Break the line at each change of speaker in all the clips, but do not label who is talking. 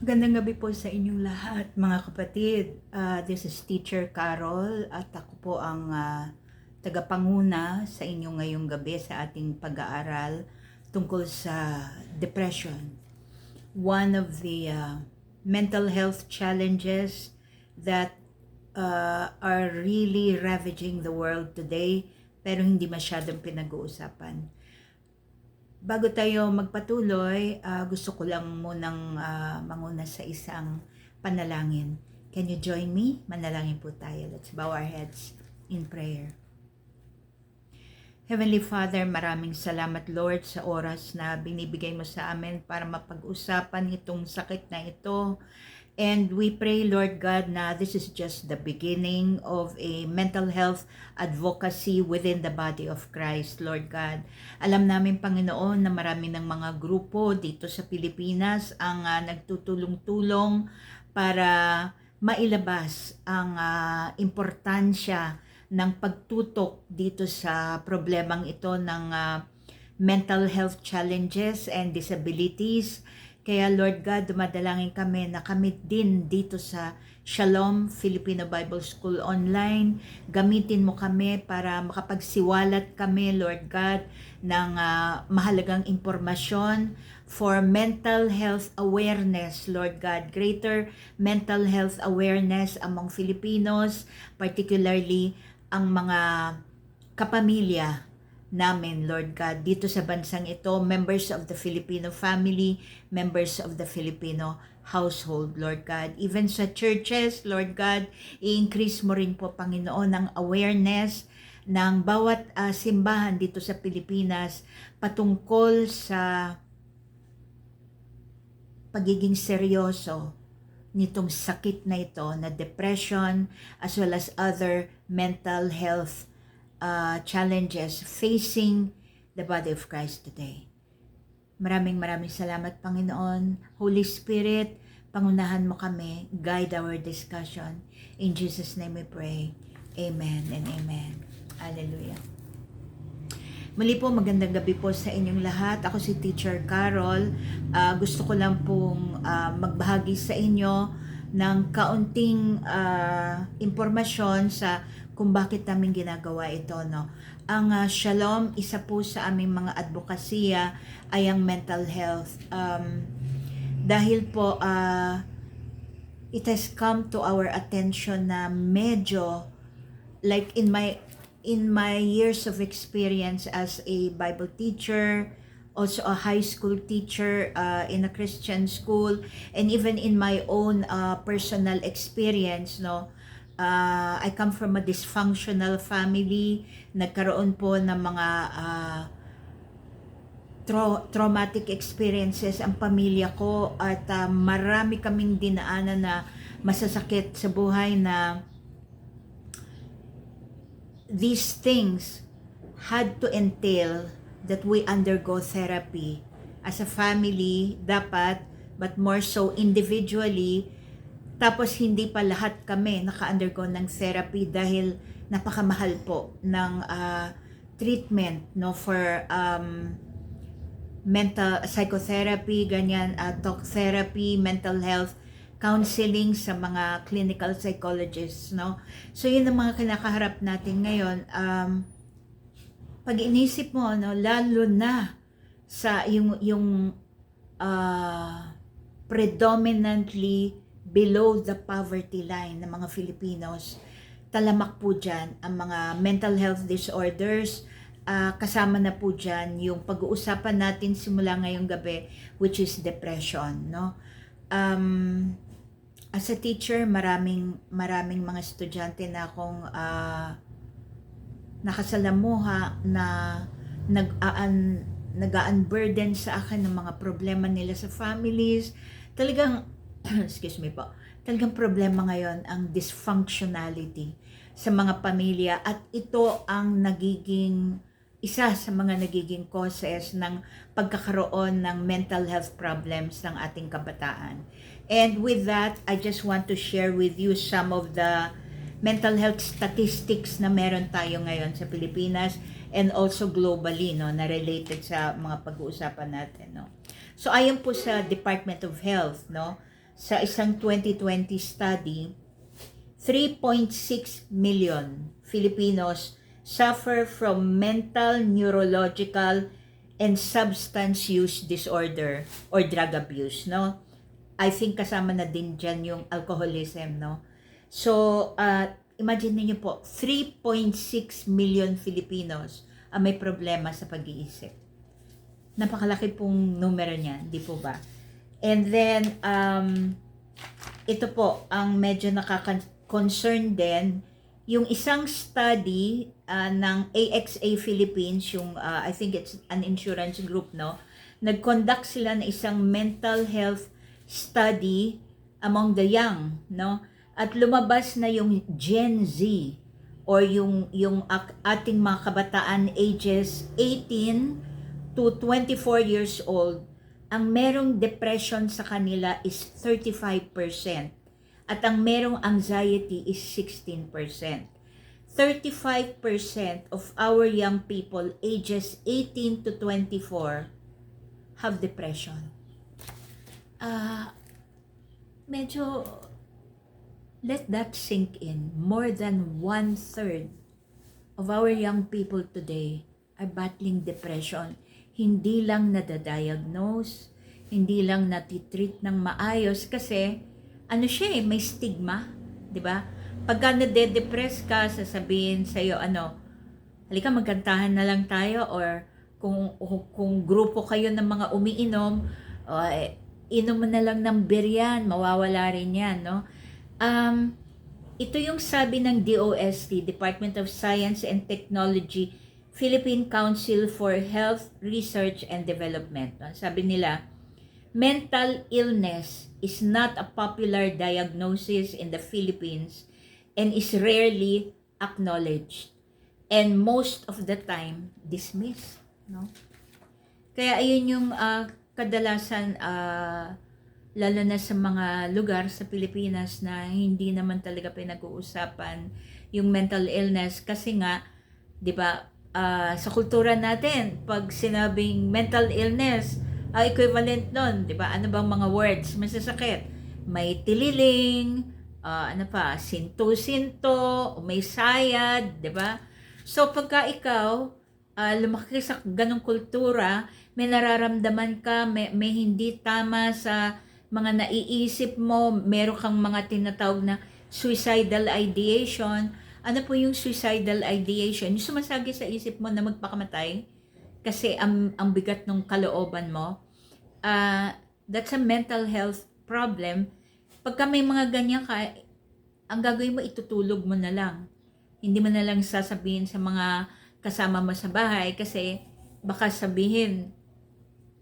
Magandang gabi po sa inyong lahat, mga kapatid. This is Teacher Carol at ako po ang tagapanguna sa inyo ngayong gabi sa ating pag-aaral tungkol sa depression. One of the mental health challenges that are really ravaging the world today pero hindi masyadong pinag-uusapan. Bago tayo magpatuloy, gusto ko lang munang manguna sa isang panalangin. Can you join me? Manalangin po tayo. Let's bow our heads in prayer. Heavenly Father, maraming salamat Lord sa oras na binibigay mo sa amin para mapag-usapan itong sakit na ito. And we pray, Lord God, na this is just the beginning of a mental health advocacy within the body of Christ, Lord God. Alam namin, Panginoon, na marami ng mga grupo dito sa Pilipinas ang nagtutulong-tulong para mailabas ang importansya ng pagtutok dito sa problemang ito ng mental health challenges and disabilities. Kaya Lord God, dumadalangin kami na kami din dito sa Shalom Filipino Bible School Online. Gamitin mo kami para makapagsiwalat kami, Lord God, ng mahalagang impormasyon for mental health awareness, Lord God. Greater mental health awareness among Filipinos, particularly ang mga kapamilya namin, Lord God, dito sa bansang ito, members of the Filipino family, members of the Filipino household, Lord God. Even sa churches, Lord God, i-increase mo rin po, Panginoon, ang awareness ng bawat simbahan dito sa Pilipinas patungkol sa pagiging seryoso nitong sakit na ito na depression as well as other mental health challenges facing the body of Christ today. Maraming salamat, Panginoon. Holy Spirit, pangunahan mo kami, guide our discussion. In Jesus' name we pray. Amen and amen. Hallelujah. Muli po, magandang gabi po sa inyong lahat. Ako si Teacher Carol. Gusto ko lang pong magbahagi sa inyo ng kaunting impormasyon sa kung bakit namin ginagawa ito, no? Ang Shalom, isa po sa aming mga advokasya ay ang mental health. Dahil po it has come to our attention na medyo like in my years of experience as a Bible teacher, also a high school teacher in a Christian school, and even in my own personal experience, no, I come from a dysfunctional family. Nagkaroon po ng mga traumatic experiences ang pamilya ko at marami kaming dinaanan na masasakit sa buhay na these things had to entail that we undergo therapy as a family dapat, but more so individually. Tapos hindi pa lahat kami naka-undergo ng therapy dahil napakamahal po ng treatment, no, for mental psychotherapy, ganyan, talk therapy, mental health counseling sa mga clinical psychologists, no. So yun ang mga kinakaharap natin ngayon. Pag inisip mo, no, lalo na sa yung predominantly below the poverty line ng mga Filipinos, talamak po dyan ang mga mental health disorders. Kasama na po dyan yung pag-uusapan natin simula ngayong gabi, which is depression, no? As a teacher, maraming mga estudyante na akong nakasalamuha na nag-unburden sa akin ng mga problema nila sa families. Talagang excuse me po, talagang problema ngayon ang dysfunctionality sa mga pamilya, at ito ang isa sa mga nagiging causes ng pagkakaroon ng mental health problems ng ating kabataan. And with that, I just want to share with you some of the mental health statistics na meron tayo ngayon sa Pilipinas and also globally, no, na related sa mga pag-uusapan natin, no. So ayon po sa Department of Health, no, sa isang 2020 study, 3.6 million Filipinos suffer from mental, neurological, and substance use disorder or drug abuse, no? I think kasama na din dyan yung alcoholism, no? So, imagine niyo po, 3.6 million Filipinos ang may problema sa pag-iisip. Napakalaki pong numero niya, di po ba? And then, ito po, ang medyo nakaka-concern din, yung isang study ng AXA Philippines, yung I think it's an insurance group, no? Nag-conduct sila ng isang mental health study among the young, no? At lumabas na yung Gen Z or yung ating mga kabataan ages 18 to 24 years old, ang merong depression sa kanila is 35%. At ang merong anxiety is 16%. 35% of our young people ages 18 to 24 have depression. Medyo let that sink in. More than 1/3 of our young people today are battling depression. Hindi lang nadadiagnose, hindi lang natitreat ng maayos kasi ano siya may stigma, 'di ba? Pagka nade-depress ka, sasabihin sa iyo halika magkantahan na lang tayo, or kung grupo kayo ng mga umiinom, inom mo na lang ng beer yan, mawawala rin yan, no? Ito yung sabi ng DOST, Department of Science and Technology, Philippine Council for Health Research and Development. Sabi nila, mental illness is not a popular diagnosis in the Philippines and is rarely acknowledged and most of the time dismissed, no? Kaya ayun yung kadalasan lalo na sa mga lugar sa Pilipinas na hindi naman talaga pinag-uusapan yung mental illness kasi nga, 'di ba, sa kultura natin pag sinabing mental illness, equivalent nun, 'di ba? Ano bang mga words masasakit? May tililing, sinto-sinto, may sayad, 'di ba? So pagka ikaw lumaki sa ganong kultura, may nararamdaman ka, may hindi tama sa mga naiisip mo, meron kang mga tinatawag na suicidal ideation. Ano po yung suicidal ideation? Yung sumasagi sa isip mo na magpakamatay kasi ang bigat ng kalooban mo. That's a mental health problem. Pagka may mga ganyan ka, ang gagawin mo, itutulog mo na lang. Hindi mo na lang sasabihin sa mga kasama mo sa bahay kasi baka sabihin,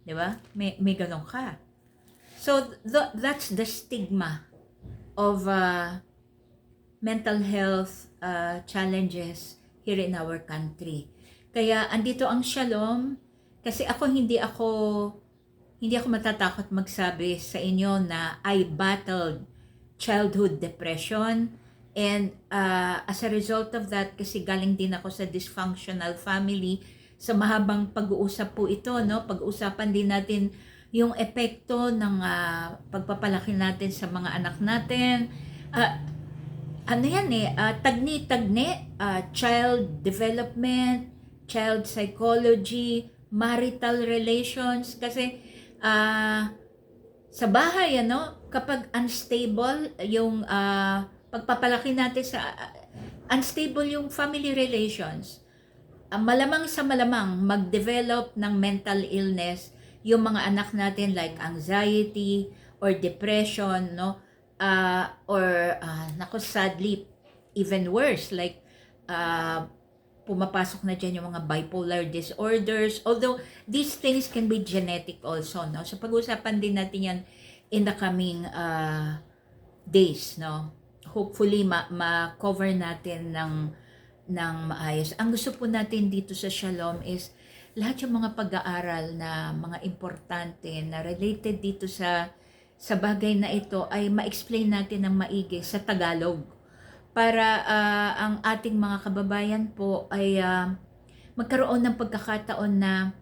di ba? May ganon ka. So, that's the stigma of mental health challenges here in our country. Kaya andito ang Shalom kasi hindi ako matatakot magsabi sa inyo na I battled childhood depression, and as a result of that, kasi galing din ako sa dysfunctional family, sa mahabang pag-uusap po ito, no? Pag-uusapan din natin yung epekto ng pagpapalaki natin sa mga anak natin. Tagni-tagni, child development, child psychology, marital relations, kasi sa bahay, kapag unstable yung pagpapalaki natin unstable yung family relations, malamang sa malamang mag-develop ng mental illness yung mga anak natin, like anxiety or depression, no? Sadly, even worse, like pumapasok na dyan yung mga bipolar disorders, although these things can be genetic also, no? So pag-usapan din natin yan in the coming days, no? Hopefully ma-cover natin ng maayos. Ang gusto po natin dito sa Shalom is lahat yung mga pag-aaral na mga importante na related dito sa bagay na ito ay ma-explain natin ng maigi sa Tagalog para ang ating mga kababayan po ay magkaroon ng pagkakataon na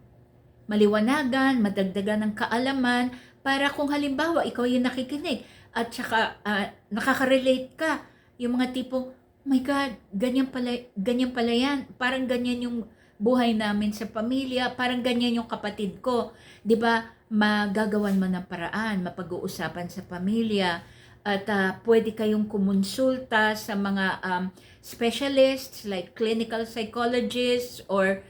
maliwanagan, madagdagan ng kaalaman, para kung halimbawa ikaw yung nakikinig At saka nakaka-relate ka. Yung mga tipong, my God, ganyan pala yan. Parang ganyan yung buhay namin sa pamilya, parang ganyan yung kapatid ko. 'Di ba? Magagawan mo ng paraan, mapag-uusapan sa pamilya, at pwede kayong kumonsulta sa mga specialists like clinical psychologists or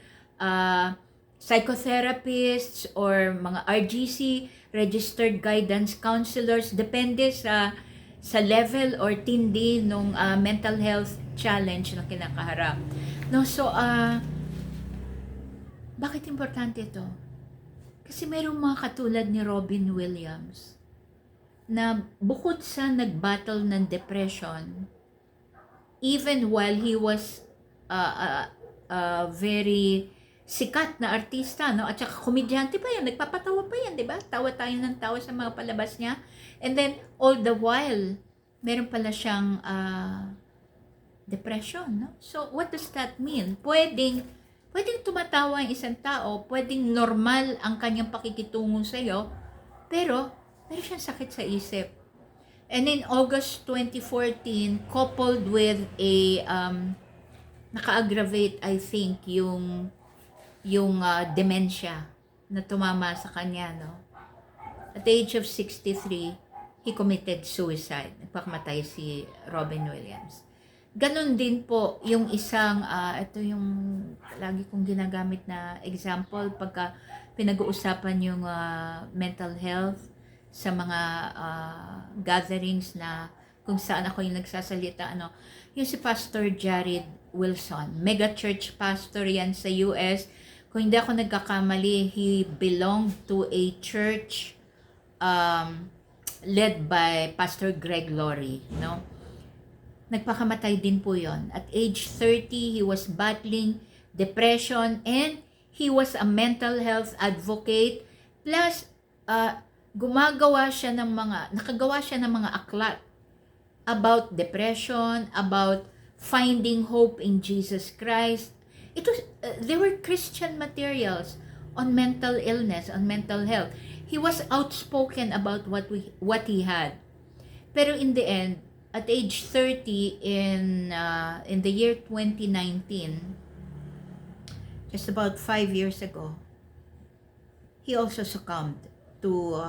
psychotherapists or mga RGC, registered guidance counselors, depende sa level or tindi nung mental health challenge na kinakaharap. No, so bakit importante ito? Kasi mayroong mga katulad ni Robin Williams na bukod sa nag-battle ng depression, even while he was very sikat na artista, no? At saka komedyante pa yan, nagpapatawa pa yan, di ba? Tawa tayo ng tawa sa mga palabas niya. And then, all the while, meron pala siyang depression, no? So, what does that mean? Pwedeng tumatawa ang isang tao, pwedeng normal ang kanyang pakikitungo sa iyo, pero meron siyang sakit sa isip. And in August 2014, coupled with a naka-aggravate, I think, yung dementia na tumama sa kanya, no? At the age of 63, he committed suicide. Nagpakamatay si Robin Williams. Ganon din po yung isang, ito yung lagi kong ginagamit na example pagka pinag-uusapan yung mental health sa mga gatherings na kung saan ako yung nagsasalita, yung si Pastor Jared Wilson, mega church pastor yan sa US. Kung hindi ako nagkakamali, he belonged to a church led by Pastor Greg Laurie, no? Nagpakamatay din po yon. At age 30, he was battling depression and he was a mental health advocate. Plus, nakagawa siya ng mga aklat about depression, about finding hope in Jesus Christ. They were Christian materials on mental illness, on mental health. He was outspoken about what he had. Pero in the end, at age 30 in the year 2019, just about 5 years ago, he also succumbed to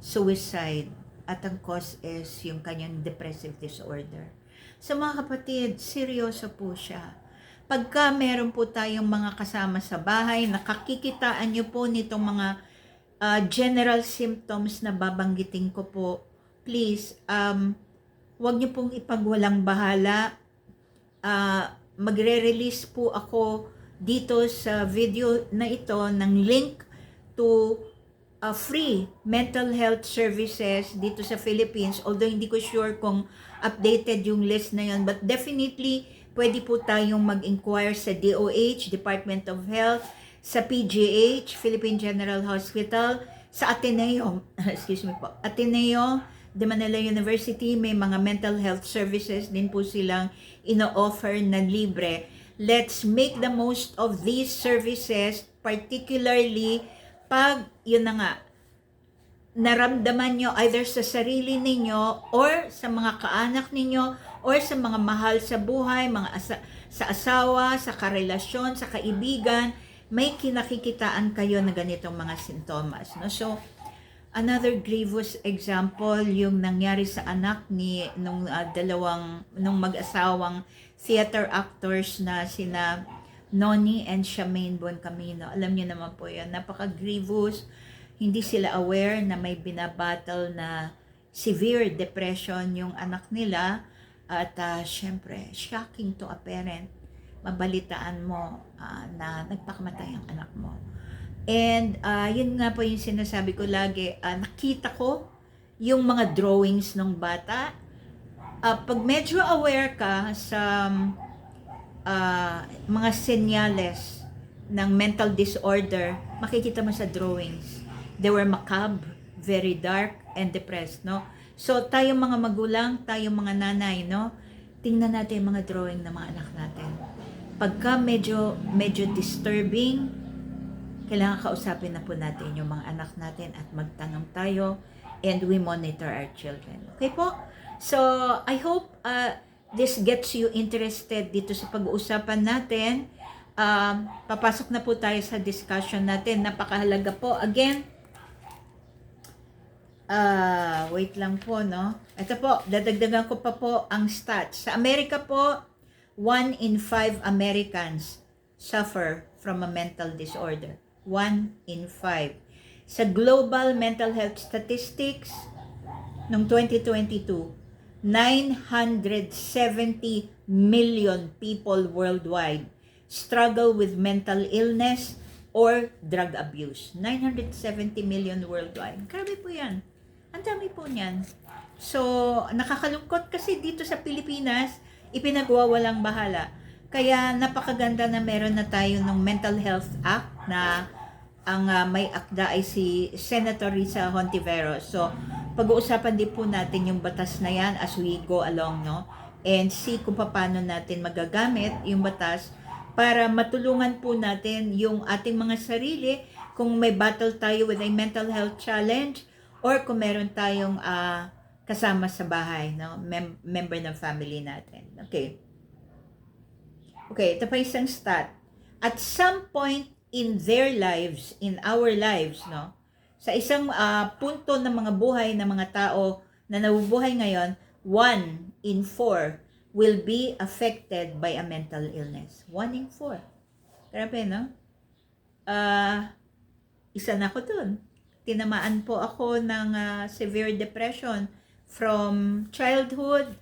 suicide, at ang cause is yung kanyang depressive disorder. So mga kapatid, seryoso po siya. Pagka meron po tayong mga kasama sa bahay, nakakikitaan nyo po nitong mga general symptoms na babanggitin ko po, please, wag niyo pong ipagwalang bahala. Magre-release po ako dito sa video na ito ng link to free mental health services dito sa Philippines. Although hindi ko sure kung updated yung list na yun, but definitely pwede po tayong mag-inquire sa DOH, Department of Health, sa PGH, Philippine General Hospital, sa Ateneo, Ateneo de Manila University, may mga mental health services din po silang ino-offer na libre. Let's make the most of these services, particularly pag, yun na nga, naramdaman nyo either sa sarili ninyo or sa mga kaanak ninyo or sa mga mahal sa buhay, sa asawa, sa karelasyon, sa kaibigan, may kinakikitaan kayo na ganitong mga sintomas. No? So, another grievous example, yung nangyari sa anak nung mag-asawang theater actors na sina Noni and Charmaine Buencamino. Alam niyo naman po yan, napaka-grievous. Hindi sila aware na may binabattle na severe depression yung anak nila. At syempre, shocking to a parent. Mabalitaan mo na nagpakamatay ang anak mo. And yun nga po yung sinasabi ko lagi, nakita ko yung mga drawings ng bata. Pag medyo aware ka sa mga senyales ng mental disorder, makikita mo sa drawings. They were macabre, very dark, and depressed, no? So, tayong mga magulang, tayong mga nanay, no? Tingnan natin yung mga drawing ng mga anak natin. Pagka medyo disturbing, kailangan kausapin na po natin yung mga anak natin at magtanong tayo and we monitor our children. Okay po? So, I hope this gets you interested dito sa pag-uusapan natin. Papasok na po tayo sa discussion natin. Napakahalaga po. Again, wait lang po, no? Ito po, dadagdagan ko pa po ang stats. Sa Amerika po, 1 in 5 Americans suffer from a mental disorder. 1 in 5. Sa global mental health statistics, noong 2022, 970 million people worldwide struggle with mental illness or drug abuse. 970 million worldwide. Grabe po yan. Ang dami po niyan. So, nakakalungkot kasi dito sa Pilipinas, ipinagwawalang bahala. Kaya napakaganda na meron na tayo ng Mental Health Act na ang may akda ay si Senator Risa Hontiveros. So, pag-uusapan din po natin yung batas na yan as we go along, no? And see kung paano natin magagamit yung batas para matulungan po natin yung ating mga sarili kung may battle tayo with a mental health challenge or kung meron tayong kasama sa bahay, no? Member ng family natin. Okay. Okay, ito pa isang stat. At some point in their lives, in our lives, no? Sa isang punto ng mga buhay ng mga tao na nabubuhay ngayon, 1 in 4 will be affected by a mental illness. 1 in 4. Grabe, no? Isa na ako dun. Tinamaan po ako ng severe depression from childhood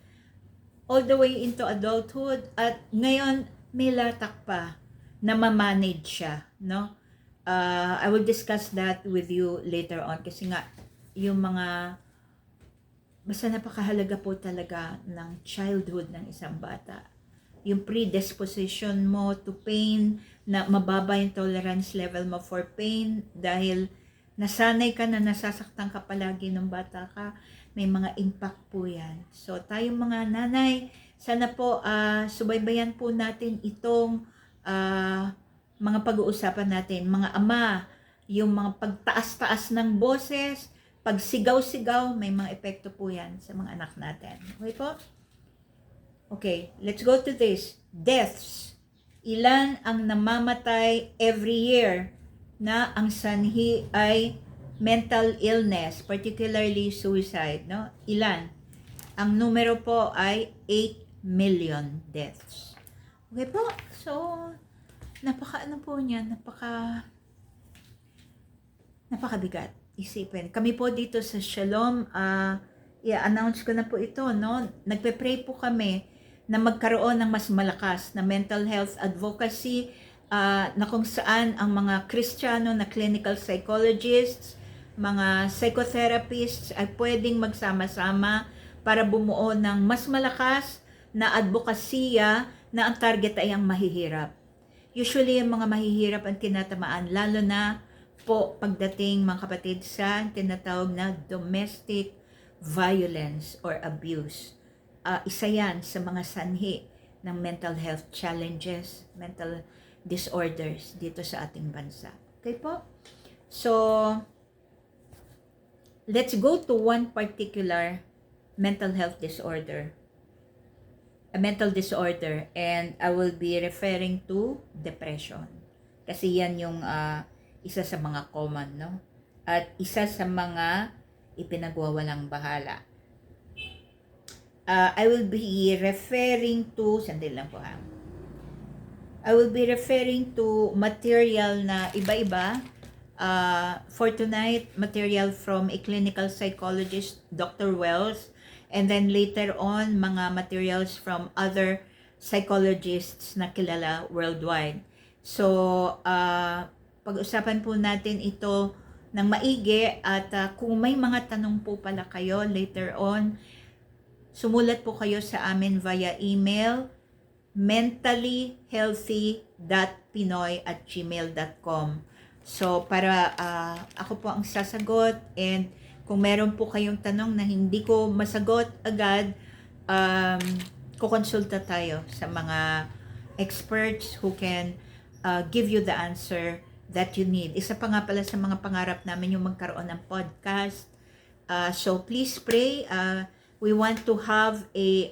all the way into adulthood, at ngayon may latak pa na ma-manage siya, no? I will discuss that with you later on kasi nga yung mga basta napakahalaga po talaga ng childhood ng isang bata. Yung predisposition mo to pain, na mababa yung tolerance level mo for pain dahil nasanay ka na nasasaktan ka palagi nung bata ka, may mga impact po yan. So tayong mga nanay, sana po subaybayan po natin itong mga pag-uusapan natin. Mga ama, yung mga pagtaas-taas ng boses, pagsigaw-sigaw, may mga epekto po yan sa mga anak natin. Okay po? Okay, let's go to this. Deaths. Ilan ang namamatay every year na ang sanhi ay mental illness, particularly suicide, no? Ilan? Ang numero po ay 8 million deaths. Okay po? So, napakabigat isipin. Kami po dito sa Shalom, i-announce ko na po ito, no? Nagpe-pray po kami na magkaroon ng mas malakas na mental health advocacy, na kung saan ang mga Kristiyano na clinical psychologists, mga psychotherapists ay pwedeng magsama-sama para bumuo ng mas malakas na advokasya na ang target ay ang mahihirap. Usually, ang mga mahihirap ang tinatamaan, lalo na po pagdating mga kapatid sa tinatawag na domestic violence or abuse. Isa yan sa mga sanhi ng mental health challenges, mental disorders dito sa ating bansa. Okay po? So, let's go to one particular mental health disorder. A mental disorder, and I will be referring to depression. Kasi yan yung isa sa mga common, no? At isa sa mga ipinagwawalang bahala. I will be referring to, sandali lang po ha. I will be referring to material na iba-iba. For tonight, material from a clinical psychologist, Dr. Wells, and then later on, mga materials from other psychologists na kilala worldwide. So, pag-usapan po natin ito ng maigi, at kung may mga tanong po pala kayo later on, sumulat po kayo sa amin via email, mentallyhealthy.pinoy@gmail.com. So, para ako po ang sasagot, and kung meron po kayong tanong na hindi ko masagot agad, kukonsulta tayo sa mga experts who can give you the answer that you need. Isa pa nga pala sa mga pangarap namin yung magkaroon ng podcast So please pray. We want to have a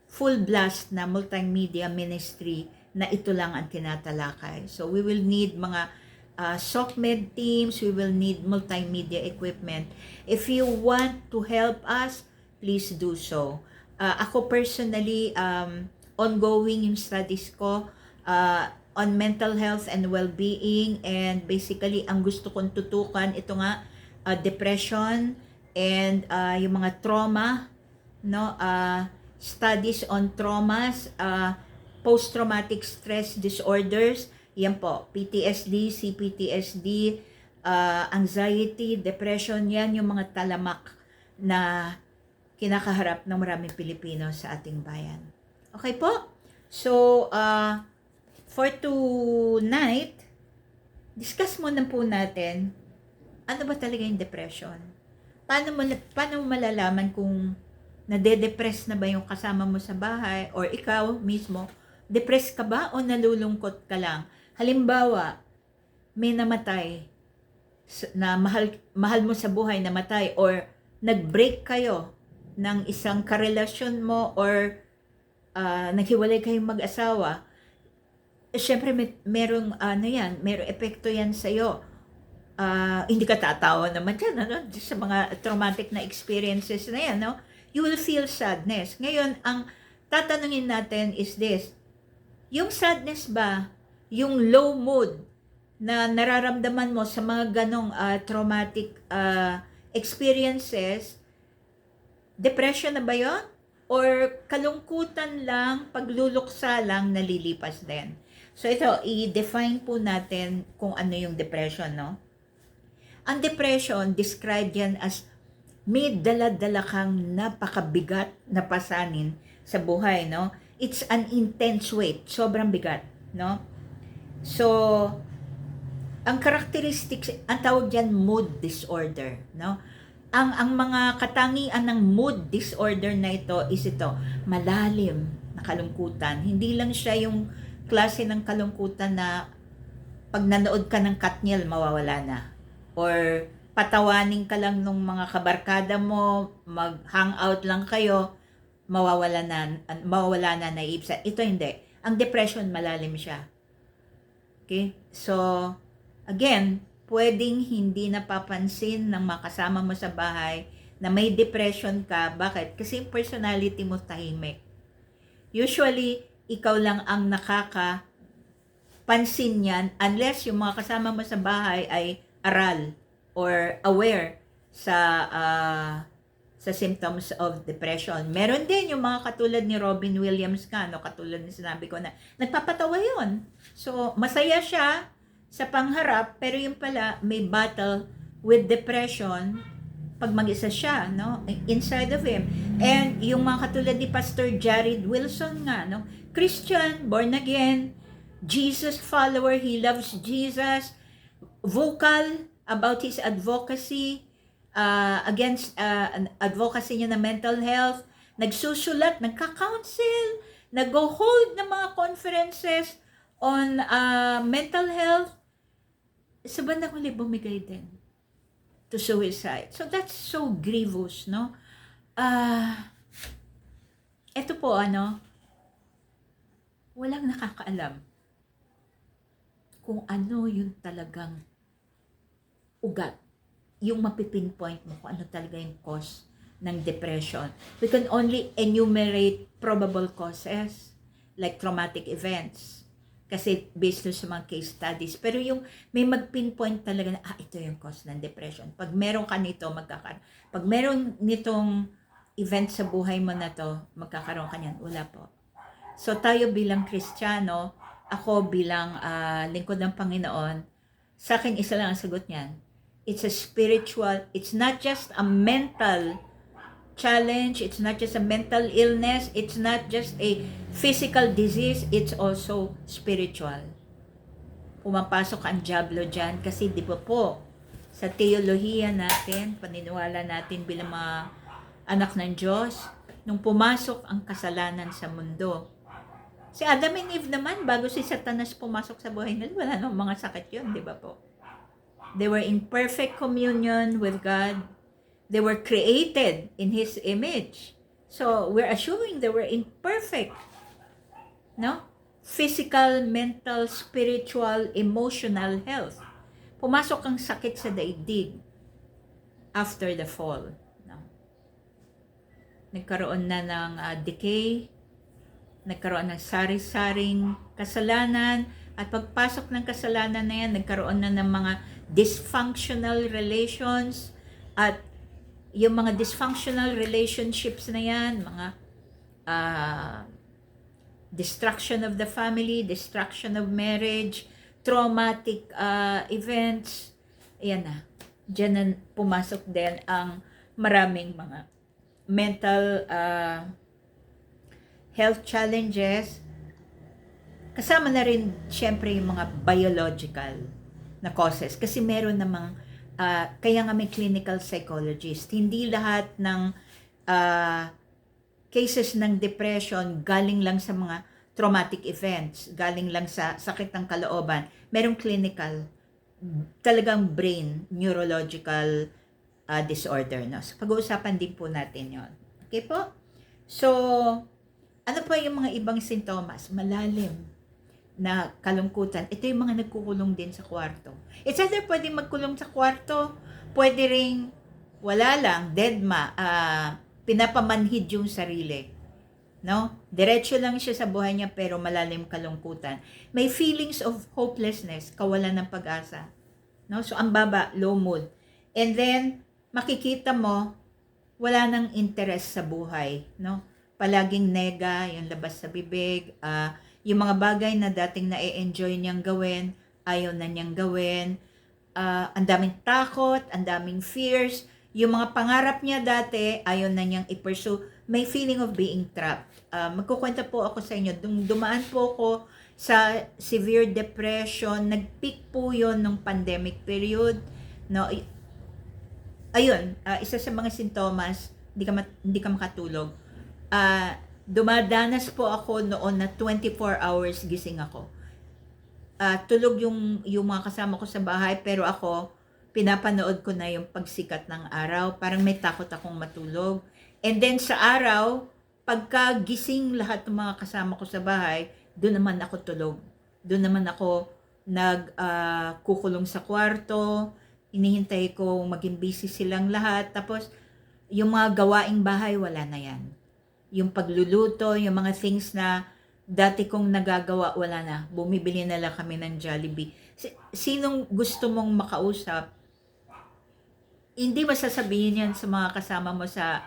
full blast na multimedia ministry na ito lang ang tinatalakay. So we will need mga SOCMED teams, we will need multimedia equipment. If you want to help us, please do so. Ako personally, ongoing yung studies ko on mental health and well-being, and basically ang gusto kong tutukan ito nga, depression and yung mga trauma, no, studies on traumas, post-traumatic stress disorders, yan po, PTSD, CPTSD, anxiety, depression, yan yung mga talamak na kinakaharap ng maraming Pilipino sa ating bayan. Okay po? So, for tonight, discuss muna po natin, ano ba talaga yung depression? Paano mo malalaman kung nade-depress na ba yung kasama mo sa bahay or ikaw mismo, depressed ka ba o nalulungkot ka lang? Halimbawa, may namatay na mahal mo sa buhay, namatay, or nag-break kayo ng isang karelasyon mo, or naghiwalay kayong mag-asawa, syempre merong epekto yan sa'yo. Hindi ka tatawa naman dyan, ano? Sa mga traumatic na experiences na yan, no? You will feel sadness. Ngayon, ang tatanungin natin is this: yung sadness ba, yung low mood na nararamdaman mo sa mga ganong traumatic experiences, depression na ba yun? Or kalungkutan lang, pagluluksa lang, nalilipas din? So ito, i-define po natin kung ano yung depression, no? Ang depression, described yan as may dala-dala kang napakabigat na pasanin sa buhay, no? It's an intense weight, sobrang bigat, no? So, ang characteristics, ang tawag diyan mood disorder, no? Ang mga katangian ng mood disorder na ito is ito, malalim na kalungkutan. Hindi lang siya yung klase ng kalungkutan na pag nanood ka ng Katniel, mawawala na. Or patawanin ka lang nung mga kabarkada mo, mag-hangout lang kayo, mawawala na naibsa. Ito hindi. Ang depression, malalim siya. Okay? So, again, pwedeng hindi napapansin ng mga kasama mo sa bahay na may depression ka. Bakit? Kasi yung personality mo tahimik. Usually, ikaw lang ang nakakapansin yan unless yung mga kasama mo sa bahay ay aral or aware sa symptoms of depression. Meron din yung mga katulad ni Robin Williams katulad ng sinabi ko na nagpapatawa yun. So, masaya siya sa pangharap, pero yung pala may battle with depression pag mag-isa siya, no? Inside of him. And yung mga katulad ni Pastor Jared Wilson no? Christian, born again, Jesus follower, he loves Jesus, vocal about his advocacy, against advocacy niya na mental health, nagsusulat, nagka-counsel, nag-hold ng mga conferences on mental health. Sa bandang huli, bumigay din to suicide. So that's so grievous, no? Ito po, walang nakakaalam kung ano yung talagang ugat, yung mapipinpoint mo kung ano talaga yung cause ng depression. We can only enumerate probable causes like traumatic events kasi based sa mga case studies. Pero yung may mag-pinpoint talaga na, ito yung cause ng depression. Pag meron ka nito, magkakaroon. Pag meron nitong event sa buhay mo na to, magkakaroon ka niyan. Wala po. So tayo bilang Kristiyano, ako bilang lingkod ng Panginoon, sa akin isa lang ang sagot niyan. It's a spiritual, it's not just a mental challenge, it's not just a mental illness, it's not just a physical disease, it's also spiritual. Pumapasok ang diablo dyan kasi di ba po, sa teolohiya natin, paniniwala natin bilang mga anak ng Diyos, nung pumasok ang kasalanan sa mundo, si Adam and Eve naman, bago si Satanas pumasok sa buhay nila, wala nang mga sakit yun, di ba po? They were in perfect communion with God. They were created in His image. So, we're assuming they were imperfect. No? Physical, mental, spiritual, emotional health. Pumasok ang sakit sa daigdig after the fall. No? Nagkaroon na ng decay, nagkaroon ng sari-saring kasalanan, at pagpasok ng kasalanan na yan, nagkaroon na ng mga dysfunctional relations, at yung mga dysfunctional relationships na yan, mga destruction of the family, destruction of marriage, traumatic events, ayan na. Diyan na pumasok din ang maraming mga mental health challenges. Kasama na rin syempre yung mga biological na causes. Kasi meron namang, kaya nga may clinical psychologist. Hindi lahat ng cases ng depression galing lang sa mga traumatic events, galing lang sa sakit ng kalooban. Merong clinical, talagang brain, neurological disorder. No? So, pag-uusapan din po natin yon. Okay po? So, ano pa yung mga ibang sintomas? Malalim na kalungkutan. Ito yung mga nagkukulong din sa kwarto. It's either pwede magkulong sa kwarto, pwede ring wala lang, deadma, pinapamanhid yung sarili. No? Diretso lang siya sa buhay niya pero malalim kalungkutan. May feelings of hopelessness, kawalan ng pag-asa. No? So, ang baba, low mood. And then, makikita mo, wala nang interest sa buhay. No? Palaging nega, yung labas sa bibig, yung mga bagay na dating na-enjoy niyang gawin, ayaw na niyang gawin, ang daming takot, ang daming fears, yung mga pangarap niya dati, ayaw na niyang i-pursue, may feeling of being trapped. Magkukwenta po ako sa inyo, dumaan po ako sa severe depression, nag-peak po yon nung pandemic period, no? Ayun, isa sa mga sintomas, hindi ka makatulog. Dumadanas po ako noon na 24 hours gising ako. Tulog yung mga kasama ko sa bahay, pero ako, pinapanood ko na yung pagsikat ng araw. Parang may takot akong matulog. And then sa araw, pagka gising lahat ng mga kasama ko sa bahay, doon naman ako tulog. Doon naman ako kukulong sa kwarto, inihintay ko maging busy silang lahat. Tapos, yung mga gawaing bahay, wala na yan. Yung pagluluto, yung mga things na dati kong nagagawa, wala na. Bumibili na lang kami ng Jollibee. Sinong gusto mong makausap? Hindi masasabihin yan sa mga kasama mo sa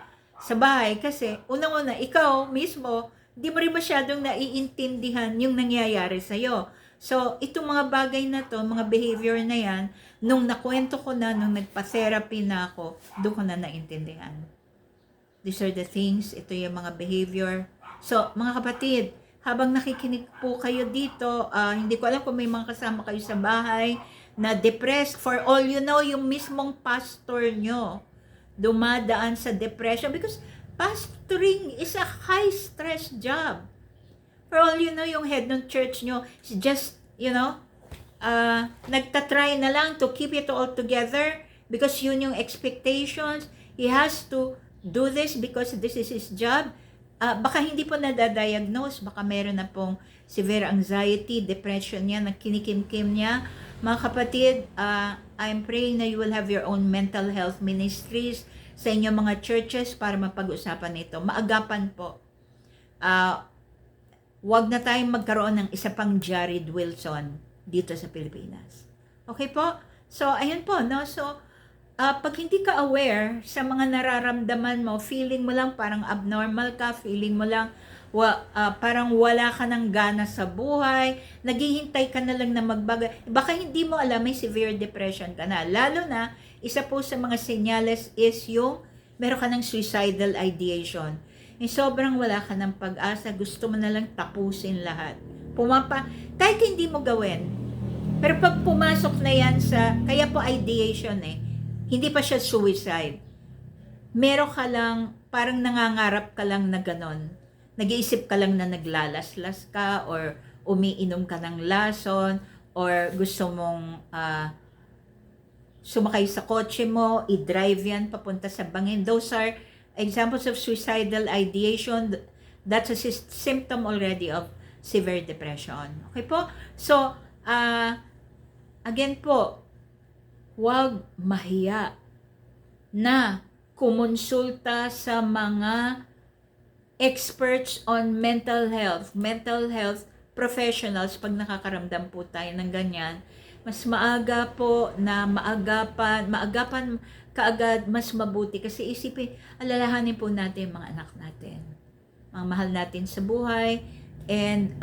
bahay kasi unang-una, ikaw mismo, di mo rin masyadong naiintindihan yung nangyayari sa'yo. So, itong mga bagay na to, mga behavior na yan, nung nakwento ko na, nung nagpa-therapy na ako, doon ko na naintindihan. These are the things, ito yung mga behavior. So, mga kapatid, habang nakikinig po kayo dito, hindi ko alam kung may mga kasama kayo sa bahay na depressed. For all you know, yung mismong pastor nyo dumadaan sa depression because pastoring is a high-stress job. For all you know, yung head ng church nyo is just, nagtatry na lang to keep it all together because yun yung expectations. He has to do this because this is his job. Baka hindi po nadadiagnose, baka meron na pong severe anxiety, depression niya, kinikim-kim niya. Mga kapatid, I'm praying na you will have your own mental health ministries sa inyong mga churches para mapag-usapan ito. Maagapan po. Huwag na tayong magkaroon ng isa pang Jared Wilson dito sa Pilipinas. Okay po? So, ayun po, no? So, pag hindi ka aware sa mga nararamdaman mo, feeling mo lang parang abnormal ka, feeling mo lang parang wala ka ng gana sa buhay, naghihintay ka na lang na magbago. Baka hindi mo alam may severe depression ka na. Lalo na, isa po sa mga senyales is yung meron ka ng suicidal ideation. Yung sobrang wala ka ng pag-asa, gusto mo na lang tapusin lahat. Kahit hindi mo gawin. Pero pag pumasok na yan kaya po ideation hindi pa siya suicide. Meron ka lang, parang nangangarap ka lang na ganon. Nag-iisip ka lang na naglalaslas ka or umiinom ka ng lason or gusto mong sumakay sa kotse mo, i-drive yan papunta sa bangin. Those are examples of suicidal ideation. That's a symptom already of severe depression. Okay po? So, again po, huwag mahiya na kumonsulta sa mga experts on mental health professionals pag nakakaramdam po tayo ng ganyan. Mas maaga po na maagapan kaagad, mas mabuti. Kasi isipin, alalahanin po natin yung mga anak natin, mga mahal natin sa buhay, and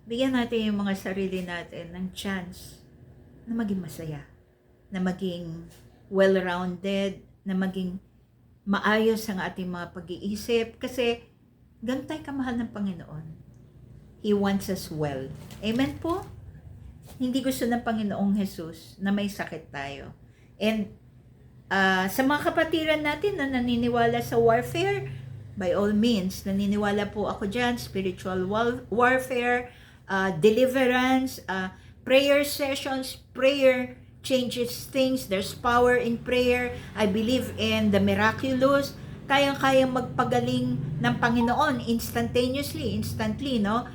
bigyan natin yung mga sarili natin ng chance na maging masaya, na maging well-rounded, na maging maayos ang ating mga pag-iisip. Kasi ganun tayo kamahal ng Panginoon. He wants us well. Amen po? Hindi gusto ng Panginoong Jesus na may sakit tayo. And sa mga kapatiran natin na naniniwala sa warfare, by all means, naniniwala po ako dyan, spiritual warfare, deliverance, prayer sessions. Prayer changes things. There's power in prayer. I believe in the miraculous. Kayang-kayang magpagaling ng Panginoon instantly, no?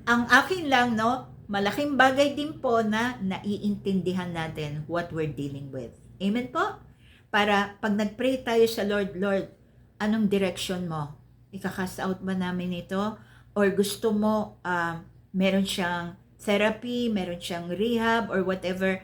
Ang akin lang, no, malaking bagay din po na naiintindihan natin what we're dealing with. Amen po? Para pag nag-pray tayo sa Lord, anong direction mo? Ika-cast out ba namin ito? Or gusto mo, meron siyang therapy, meron siyang rehab, or whatever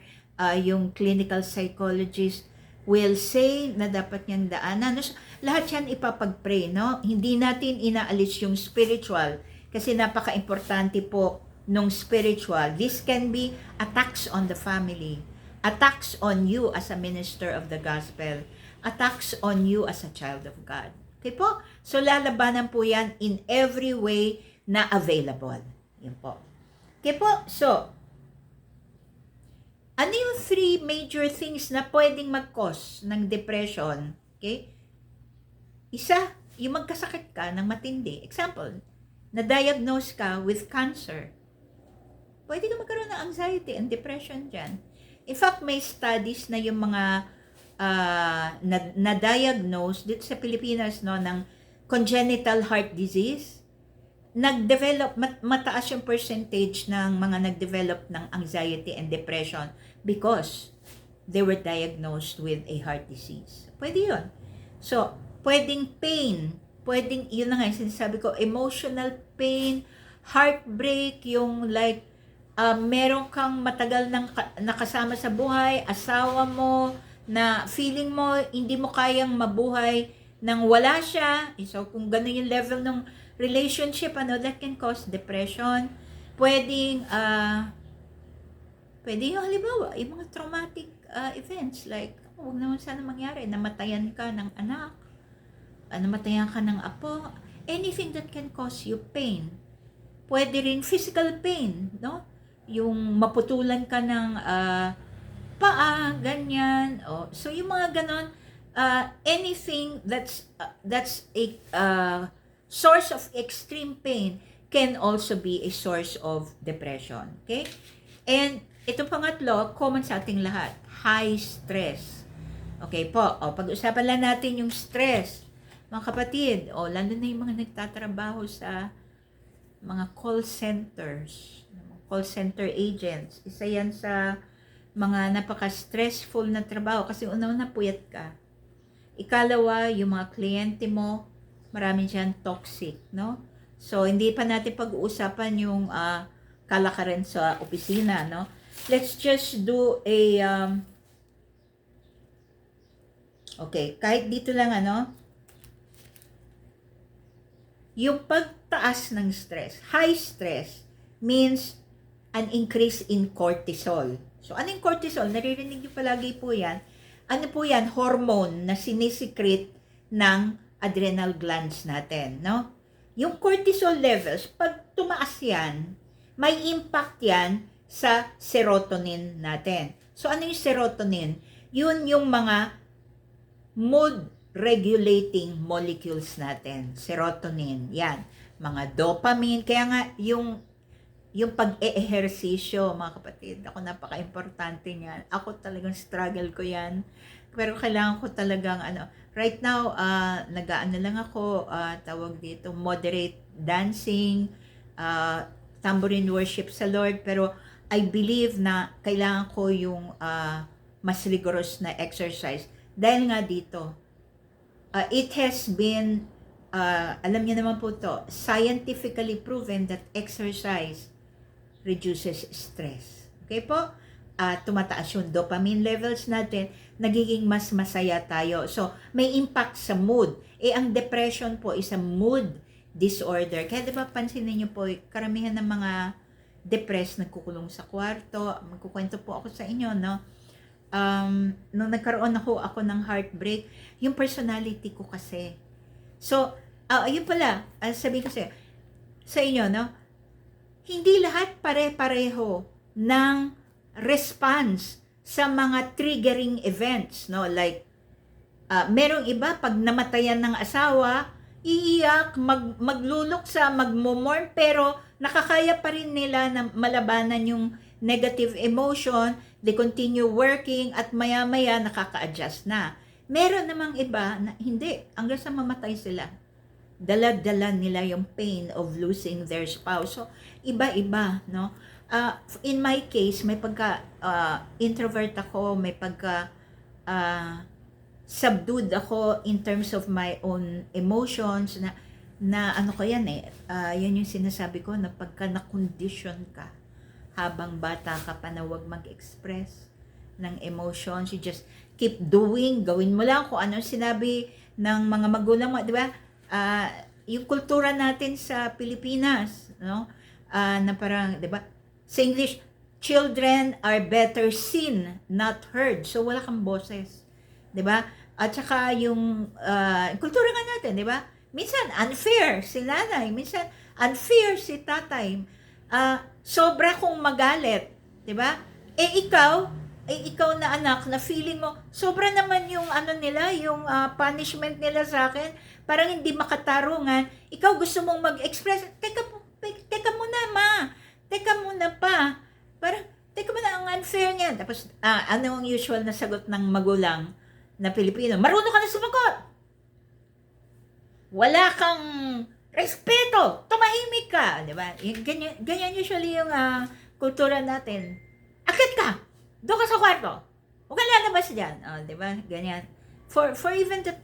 yung clinical psychologist will say na dapat niyang daanan. Lahat yan ipapag-pray, no? Hindi natin inaalis yung spiritual kasi napaka-importante po nung spiritual. This can be attacks on the family, attacks on you as a minister of the gospel, attacks on you as a child of God. Okay po? So lalabanan po yan in every way na available. Yun po. Okay po? So, ano yung 3 major things na pwedeng mag-cause ng depression? Okay? Isa, yung magkasakit ka ng matindi. Example, na-diagnose ka with cancer. Pwede ka magkaroon ng anxiety and depression dyan. In fact, may studies na yung mga na-diagnose dito sa Pilipinas, no, ng congenital heart disease. Nag-develop, mataas yung percentage ng mga nag-develop ng anxiety and depression because they were diagnosed with a heart disease. Pwede yun. So, pwedeng pain, pwedeng, yun na nga, sinasabi ko, emotional pain, heartbreak, yung like, meron kang matagal nang nakasama sa buhay, asawa mo, na feeling mo, hindi mo kayang mabuhay nang wala siya. So, kung gano'n yung level ng relationship, that can cause depression. Pwedeng yung halimbawa, yung mga traumatic events, like, huwag naman sana mangyari, namatayan ka ng anak, namatayan ka ng apo, anything that can cause you pain. Pwede rin physical pain, no? Yung maputulan ka ng paa, ganyan. So, yung mga ganon, anything that's a source of extreme pain can also be a source of depression. Okay? And ito pangatlo, common sa ating lahat, high stress. Okay po, pag-usapan lang natin yung stress. Mga kapatid, lalo na yung mga nagtatrabaho sa mga call centers, call center agents. Isa yan sa mga napaka-stressful na trabaho kasi una-una puyat ka. Ikalawa, yung mga kliyente mo, marami dyan toxic, no? So, hindi pa natin pag-uusapan yung kalakaran sa opisina, no? Let's just do a okay, kahit dito lang yung pagtaas ng stress, high stress means an increase in cortisol. So, ano yung cortisol? Naririnig niyo palagi po yan. Ano po yan? Hormone na sinisecrete ng adrenal glands natin, no? Yung cortisol levels, pag tumaas yan, may impact yan sa serotonin natin. So, ano yung serotonin? Yun yung mga mood regulating molecules natin. Serotonin, yan. Mga dopamine. Kaya nga, yung yung pag-eehersisyo, mga kapatid. Ako, napaka-importante niyan. Ako talagang struggle ko yan. Pero kailangan ko talagang, right now, nag-aano lang ako, tawag dito, moderate dancing, tambourine worship sa Lord. Pero I believe na kailangan ko yung mas rigorous na exercise. Dahil nga dito, it has been, alam niyo naman po to, scientifically proven that exercise reduces stress. Okay po? Tumataas yung dopamine levels natin, nagiging mas masaya tayo. So, may impact sa mood. Ang depression po is a mood disorder. Kaya diba pansinin niyo po, karamihan ng mga depressed nagkukulong sa kwarto. Magkukwento po ako sa inyo, no? Nung nagkaroon ako ng heartbreak, yung personality ko kasi. So, ayun pala, sabihin ko sa inyo, no? Hindi lahat pare-pareho ng response sa mga triggering events, no? Like, merong iba, pag namatayan ng asawa, iiyak, magluluksa, magmumorn, pero nakakaya pa rin nila na malabanan yung negative emotion, they continue working, at maya-maya nakaka-adjust na. Meron namang iba na hindi, hanggang sa mamatay sila. Dala-dala nila yung pain of losing their spouse. So, iba-iba, no? In my case, may pagka introvert ako, may pagka subdued ako in terms of my own emotions, na ano ko yan yan yung sinasabi ko, na pagka na-condition ka, habang bata ka pa na huwag mag-express ng emotions, you just keep doing, gawin mo lang kung ano sinabi ng mga magulang mo, di ba? Yung kultura natin sa Pilipinas, no? Na parang, di ba? Sa English, children are better seen, not heard. So, wala kang boses. Di ba? At saka yung kultura nga natin, di ba? Minsan, unfair si nanay. Minsan, unfair si tatay. Sobra kong magalit. Di ba? Ikaw na anak, na feeling mo, sobra naman yung nila, yung punishment nila sa akin, parang hindi makatarungan. Ikaw gusto mong mag-express, teka muna ma, teka muna pa, parang, teka muna, ang unfair niyan. Tapos, ano ang usual na sagot ng magulang na Pilipino? Marunong ka na sumagot! Wala kang respeto! Tumahimik ka! Di ba? Ganyan usually yung kultura natin. Akit ka! Doon ka sa kwarto. Huwag ka lalabas dyan. Di ba? Ganyan. For even the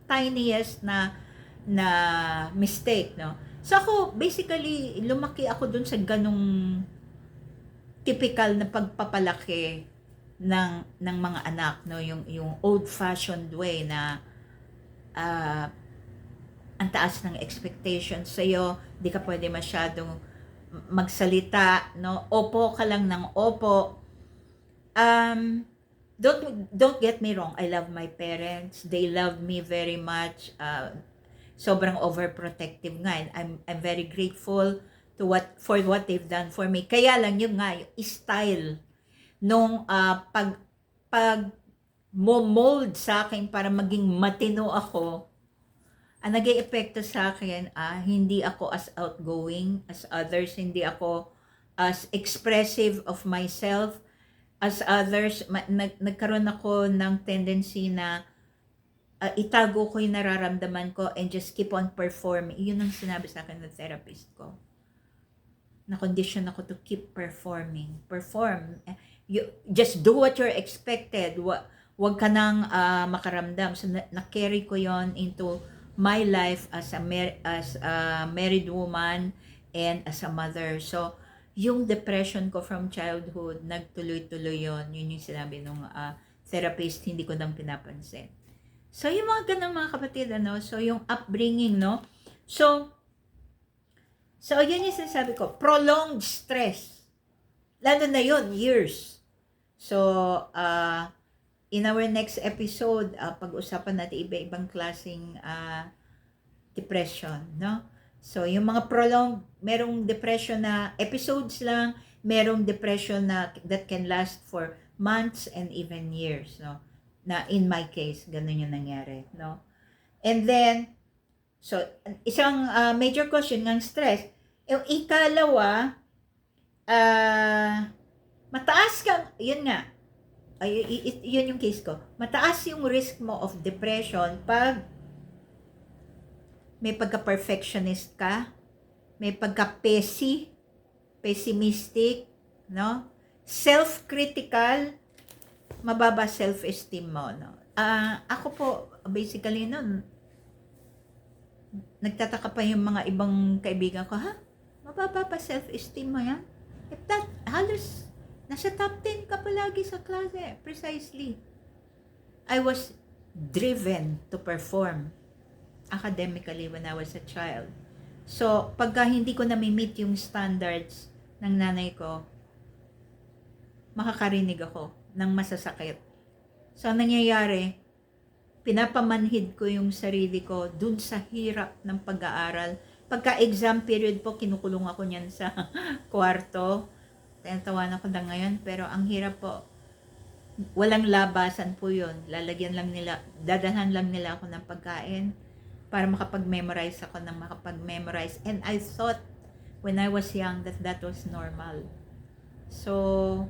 tiniest na mistake, no? So ako, basically, lumaki ako dun sa ganong typical na pagpapalaki ng mga anak, no? Yung old-fashioned way na ang taas ng expectations sa'yo, di ka pwede masyadong magsalita, no? Opo ka lang ng opo. Don't get me wrong, I love my parents. They love me very much. Sobrang overprotective nga. I'm very grateful for what they've done for me. Kaya lang yung style nung pag mold sa akin para maging matino ako, ang nag-e-epekto sa akin, hindi ako as outgoing as others, hindi ako as expressive of myself as others. Nagkaroon ako ng tendency na itago ko yung nararamdaman ko and just keep on performing. Yun ang sinabi sa akin ng therapist ko. Na-condition ako to keep performing. Perform. You just do what you're expected. Wag ka nang makaramdam. So na-carry ko yon into my life as a married woman and as a mother. So yung depression ko from childhood, nagtuloy-tuloy yon. Yun yung sinabi nung therapist, hindi ko nang pinapansin. So yung mga ganang mga kapatid, so yung upbringing, no? So yun yung sinasabi ko, prolonged stress. Lalo na yun, years. So, in our next episode, pag-usapan natin iba-ibang klaseng depression, no? So, yung mga prolonged, merong depression na episodes lang, merong depression na that can last for months and even years, no? Na in my case, ganun yung nangyari, no? And then, so, isang major cause yun ng stress. Yung ikalawa, mataas ka, yun nga, yun yung case ko. Mataas yung risk mo of depression pag may pagka-perfectionist ka, may pessimistic, no? Self-critical, mababa self-esteem mo, no? Ako po, basically, no, nagtataka pa yung mga ibang kaibigan ko, ha? Mababa pa self-esteem mo yan? If that, halos, nasa top 10 ka palagi sa klase. Precisely. I was driven to perform academically when I was a child. So, pagka hindi ko nami-meet yung standards ng nanay ko, makakarinig ako ng masasakit. So, ang nangyayari, pinapamanhid ko yung sarili ko dun sa hirap ng pag-aaral. Pagka exam period po, kinukulong ako niyan sa kwarto. Tinatawanan ko na ngayon, pero ang hirap po. Walang labasan po yun. Lalagyan lang nila, dadalhan lang nila ako ng pagkain para makapag-memorize ako ng makapag-memorize. And I thought when I was young that was normal. So,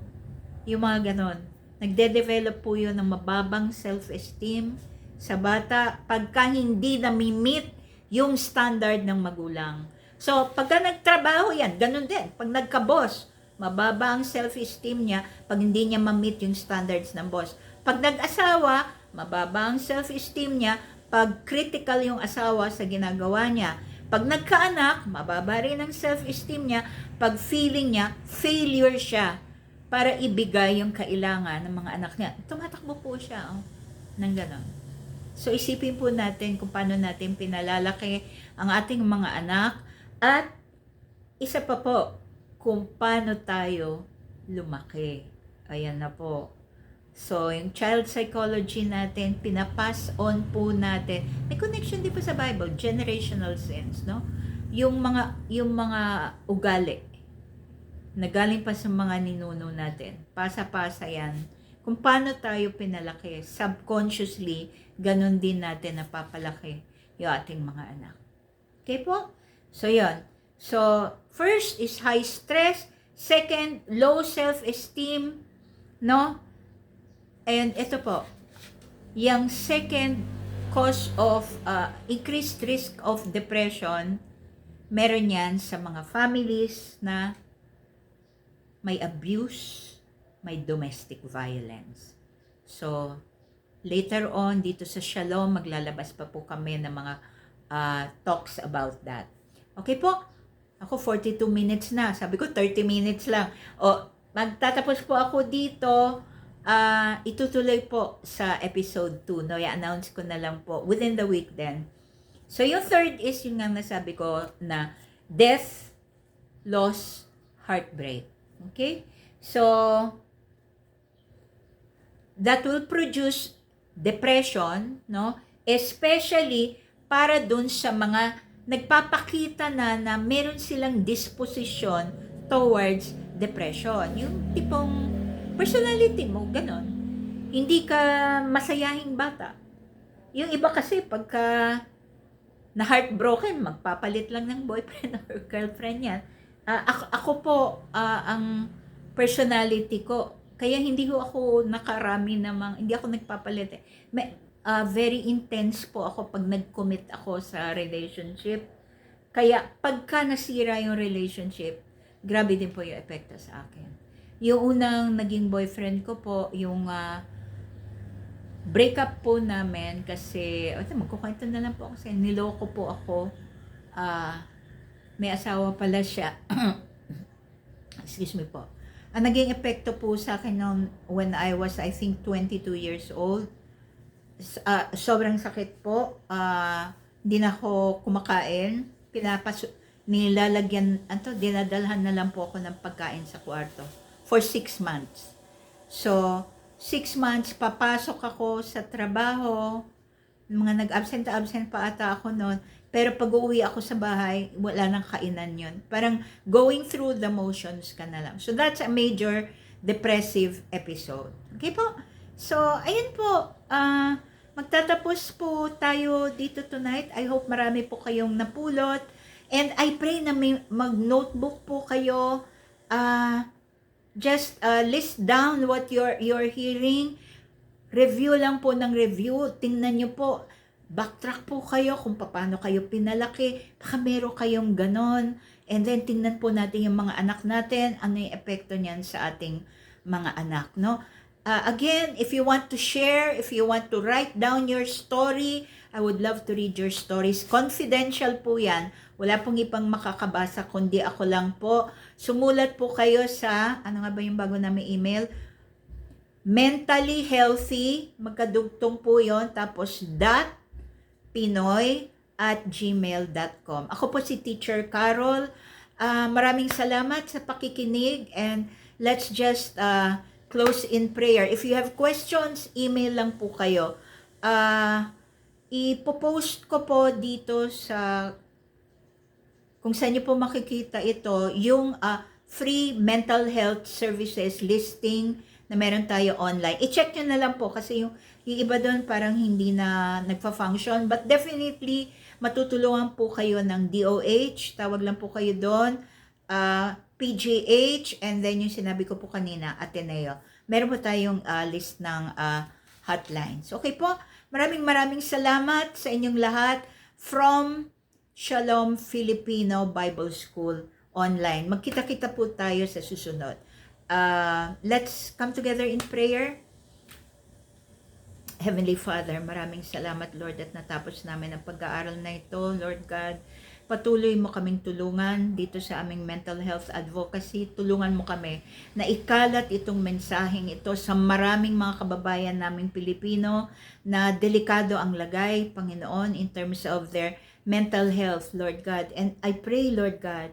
yung mga ganon, nagde-develop po yun ng mababang self-esteem sa bata pagka hindi nami-meet yung standard ng magulang. So, pagka nagtrabaho yan, ganun din. Pag nagka-boss, mababa ang self-esteem niya pag hindi niya ma-meet yung standards ng boss. Pag nag-asawa, mababa ang self-esteem niya pag critical yung asawa sa ginagawa niya. Pag nagkaanak, mababa rin ang self-esteem niya pag feeling niya failure siya para ibigay yung kailangan ng mga anak niya. Tumatakbo po siya ng gano'n. So isipin po natin kung paano natin pinalalaki ang ating mga anak at isa pa po, kung paano tayo lumaki. Ayan na po. So, yung child psychology natin, pinapass on po natin. May connection din po sa Bible, generational sins, no? Yung mga ugali na galing pa sa mga ninuno natin. Pasa-pasa yan. Kung paano tayo pinalaki, subconsciously, ganun din natin napapalaki yung ating mga anak. Okay po? So, yun. So, first is high stress. Second, low self-esteem, no? And ito po, yung second cause of increased risk of depression, meron yan sa mga families na may abuse, may domestic violence. So, later on, dito sa Shalom, maglalabas pa po kami ng mga talks about that. Okay po? Ako 42 minutes na. Sabi ko 30 minutes lang. O, magtatapos po ako dito. Itutuloy po sa episode 2. No, i-announce ko na lang po within the week then. So, yung third is yung nga nasabi ko na death, loss, heartbreak. Okay? So, that will produce depression, no? Especially para dun sa mga nagpapakita na meron silang disposition towards depression. Yung tipong personality mo, ganon. Hindi ka masayahing bata. Yung iba kasi, pagka na heartbroken, magpapalit lang ng boyfriend or girlfriend yan. Ako po, ang personality ko, kaya hindi ko ako nakarami namang, hindi ako nagpapalit. Very intense po ako pag nag-commit ako sa relationship. Kaya pagka nasira yung relationship, grabe din po yung epekto sa akin. Yung unang naging boyfriend ko po, yung breakup po namin kasi, magkukwento na lang po kasi niloko po ako. May asawa pala siya. Excuse me po. Ang naging epekto po sa akin noon when I was, I think, 22 years old, sobrang sakit po. Hindi na ako kumakain. Dinadalhan na lang po ako ng pagkain sa kwarto for 6 months. So, 6 months, papasok ako sa trabaho. Mga nag-absent pa ata ako noon. Pero pag uuwi ako sa bahay, wala nang kainan yon. Parang going through the motions ka na lang. So, that's a major depressive episode. Okay po? So, ayun po. Magtatapos po tayo dito tonight. I hope marami po kayong napulot. And I pray na mag-notebook po kayo Just list down what you're hearing. Review lang po ng review. Tingnan nyo po. Backtrack po kayo kung paano kayo pinalaki. Baka meron kayong ganon. And then tingnan po natin yung mga anak natin. Ano yung epekto niyan sa ating mga anak, no? Again, if you want to share, if you want to write down your story, I would love to read your stories. Confidential po yan. Wala pong ibang makakabasa kundi ako lang po. Sumulat po kayo sa, ano nga ba yung bago namin email? Mentally healthy, magkadugtong po yon, tapos .pinoy@gmail.com. Ako po si Teacher Carol. Maraming salamat sa pakikinig, and let's just close in prayer. If you have questions, email lang po kayo. Ipopost ko po dito sa, kung saan niyo po makikita ito, yung free mental health services listing na meron tayo online. I-check nyo na lang po kasi yung iba doon parang hindi na nagfa-function. But definitely, matutulungan po kayo ng DOH. Tawag lang po kayo doon. PGH, and then yung sinabi ko po kanina, Ateneo. Meron po tayong list ng hotlines. Okay po? Maraming salamat sa inyong lahat from Shalom Filipino Bible School online. Magkita-kita po tayo sa susunod. Let's come together in prayer. Heavenly Father, maraming salamat, Lord, at natapos namin ang pag-aaral na ito. Lord God, patuloy mo kaming tulungan dito sa aming mental health advocacy. Tulungan mo kami na ikalat itong mensaheng ito sa maraming mga kababayan naming Pilipino na delikado ang lagay, Panginoon, in terms of their mental health, Lord God. And I pray, Lord God,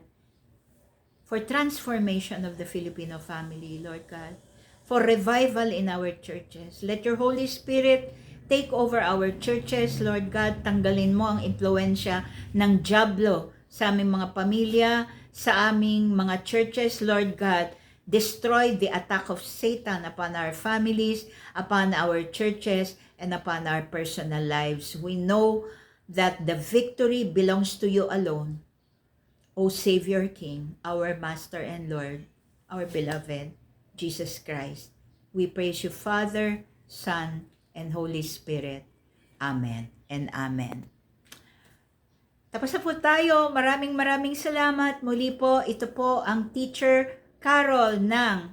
for transformation of the Filipino family, Lord God, for revival in our churches. Let your Holy Spirit take over our churches, Lord God. Tanggalin mo ang impluensya ng dyablo sa aming mga pamilya, sa aming mga churches, Lord God. Destroy the attack of Satan upon our families, upon our churches, and upon our personal lives. We know that the victory belongs to you alone, O Savior King, our Master and Lord, our beloved Jesus Christ. We praise you, Father, Son, and Holy Spirit. Amen and amen. Tapos na po tayo. Maraming salamat. Muli po, ito po ang Teacher Carol ng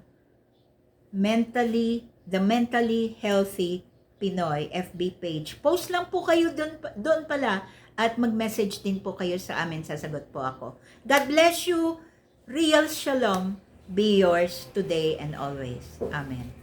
The Mentally Healthy Pinoy FB page. Post lang po kayo doon pala at mag-message din po kayo sa amin. Sasagot po ako. God bless you. Real Shalom be yours today and always. Amen.